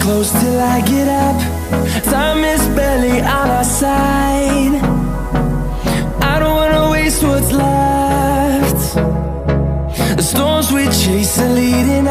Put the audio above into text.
close till I get up. Time is barely on our side. I don't wanna waste what's left. The storms we chase are leading